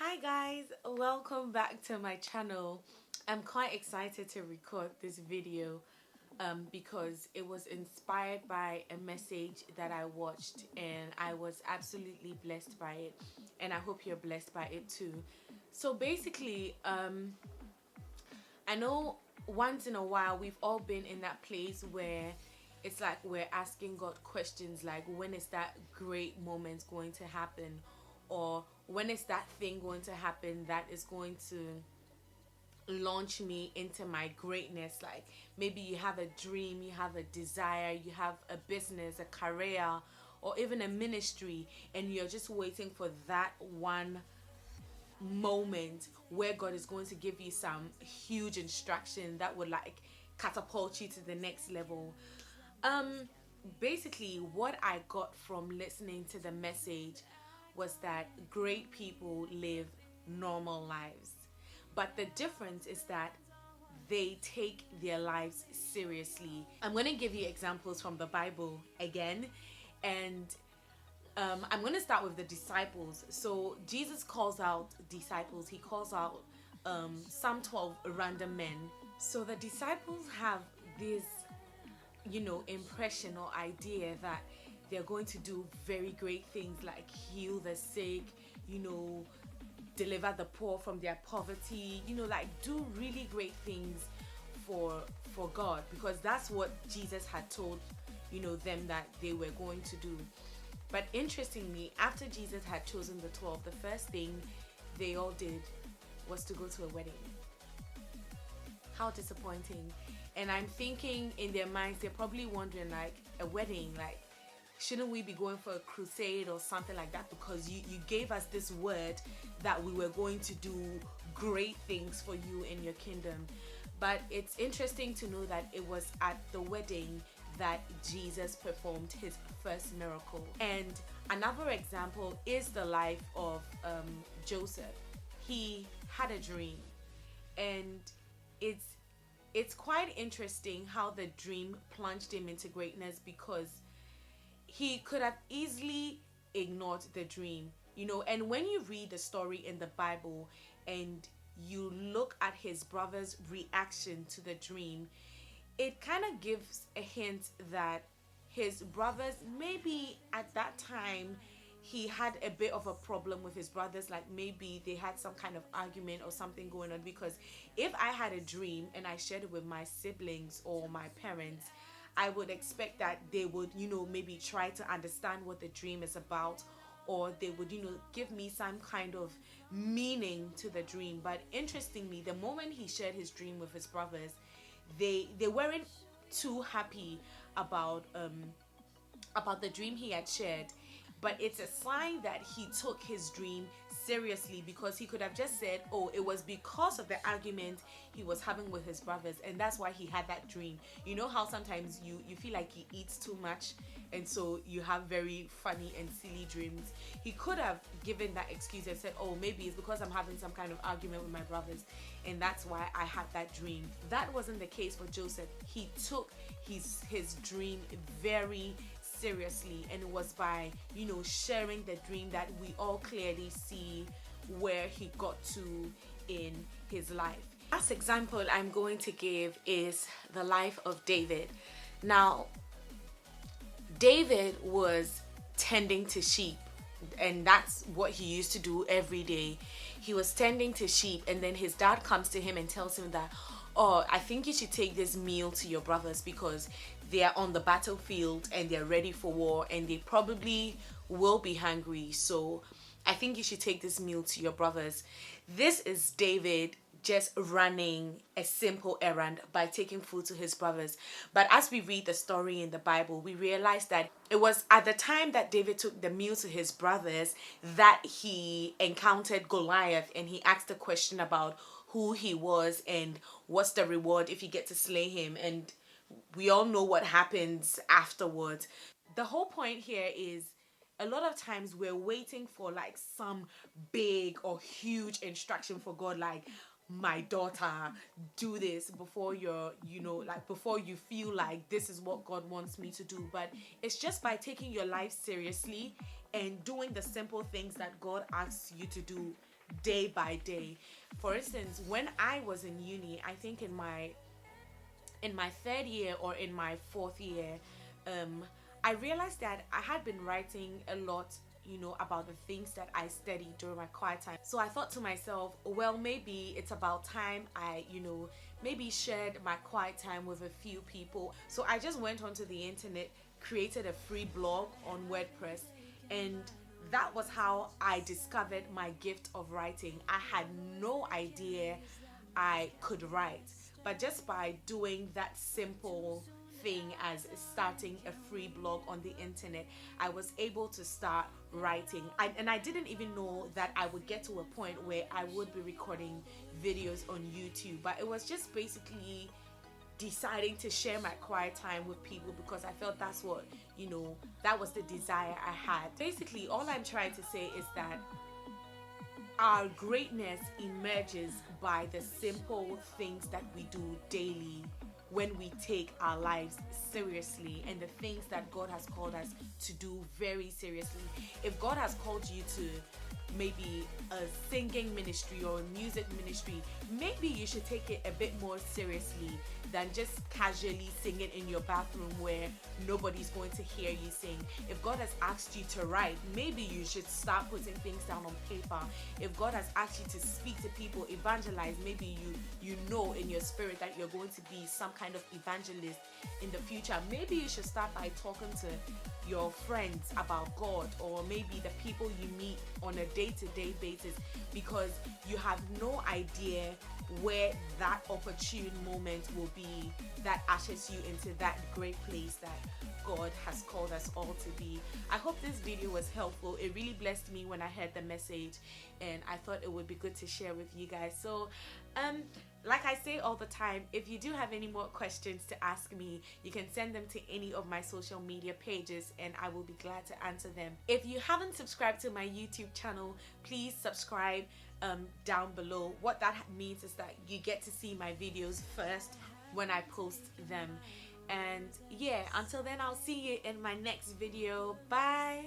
Hi guys, welcome back to my channel. I'm quite excited to record this video because it was inspired by a message that I watched and I was absolutely blessed by it, and I hope you're blessed by it too. So basically, I know once in a while we've all been in that place where it's like we're asking God questions like, when is that great moment going to happen? Or when is that thing going to happen that is going to launch me into my greatness? Like maybe you have a dream, you have a desire, you have a business, a career, or even a ministry, and you're just waiting for that one moment where God is going to give you some huge instruction that would like catapult you to the next level. Um Basically what I got from listening to the message was that great people live normal lives. But the difference is that they take their lives seriously. I'm going to give you examples from the Bible again, and I'm going to start with the disciples. So Jesus calls out disciples. He calls out some 12 random men. So the disciples have this, impression or idea that they're going to do very great things like heal the sick, you know, deliver the poor from their poverty, like do really great things for God, because that's what Jesus had told, them that they were going to do. But interestingly, after Jesus had chosen the 12, the first thing they all did was to go to a wedding. How disappointing. And I'm thinking in their minds, they're probably wondering, like, a wedding, like, shouldn't we be going for a crusade or something like that? Because you gave us this word that we were going to do great things for you in your kingdom. But it's interesting to know that it was at the wedding that Jesus performed his first miracle. And another example is the life of Joseph. He had a dream, and it's it's quite interesting how the dream plunged him into greatness, because he could have easily ignored the dream, and when you read the story in the Bible and you look at his brother's reaction to the dream, it kind of gives a hint that his brothers, maybe at that time, he had a bit of a problem with his brothers. Like maybe they had some kind of argument or something going on. Because if I had a dream and I shared it with my siblings or my parents, I would expect that they would, maybe try to understand what the dream is about, or they would, give me some kind of meaning to the dream. But interestingly, the moment he shared his dream with his brothers, they weren't too happy about the dream he had shared. But it's a sign that he took his dream seriously, because he could have just said, oh, it was because of the argument he was having with his brothers, and that's why he had that dream. You know how sometimes you feel like he eats too much, and so you have very funny and silly dreams. He could have given that excuse and said, oh, maybe it's because I'm having some kind of argument with my brothers, and that's why I had that dream. That wasn't the case for Joseph. He took his dream very seriously, and it was by sharing the dream that we all clearly see where he got to in his life. Last example I'm going to give is the life of David. Now, David was tending to sheep, and that's what he used to do every day. He was tending to sheep, and then his dad comes to him and tells him that, oh, I think you should take this meal to your brothers, because they are on the battlefield and they're ready for war, and they probably will be hungry. So I think you should take this meal to your brothers. This is David just running a simple errand by taking food to his brothers. But as we read the story in the Bible, we realize that it was at the time that David took the meal to his brothers that he encountered Goliath, and he asked a question about who he was and what's the reward if you get to slay him. And we all know what happens afterwards. The whole point here is, a lot of times we're waiting for like some big or huge instruction for God, like, my daughter, do this, before you're, like before you feel like this is what God wants me to do. But it's just by taking your life seriously and doing the simple things that God asks you to do day by day. For instance, when I was in uni, I think in my third year or in my fourth year, I realized that I had been writing a lot, about the things that I studied during my quiet time. So I thought to myself, well, maybe it's about time I, maybe shared my quiet time with a few people. So I just went onto the internet, created a free blog on WordPress, and that was how I discovered my gift of writing. I had no idea I could write, but just by doing that simple thing as starting a free blog on the internet, I was able to start writing. And I didn't even know that I would get to a point where I would be recording videos on YouTube, but it was just basically deciding to share my quiet time with people because I felt that's what, that was the desire I had. Basically, all I'm trying to say is that our greatness emerges by the simple things that we do daily when we take our lives seriously and the things that God has called us to do very seriously. If God has called you to maybe a singing ministry or a music ministry, maybe you should take it a bit more seriously than just casually sing it in your bathroom where nobody's going to hear you sing. If God has asked you to write, maybe you should start putting things down on paper. If God has asked you to speak to people, evangelize, maybe you know in your spirit that you're going to be some kind of evangelist in the future. Maybe you should start by talking to your friends about God, or maybe the people you meet on a day-to-day basis, because you have no idea where that opportune moment will be that ushers you into that great place that God has called us all to be. I hope this video was helpful. It really blessed me when I heard the message, and I thought it would be good to share with you guys. So like I say all the time, if you do have any more questions to ask me, you can send them to any of my social media pages and I will be glad to answer them. If you haven't subscribed to my YouTube channel, please subscribe down below. What that means is that you get to see my videos first when I post them. And yeah, until then, I'll see you in my next video. Bye.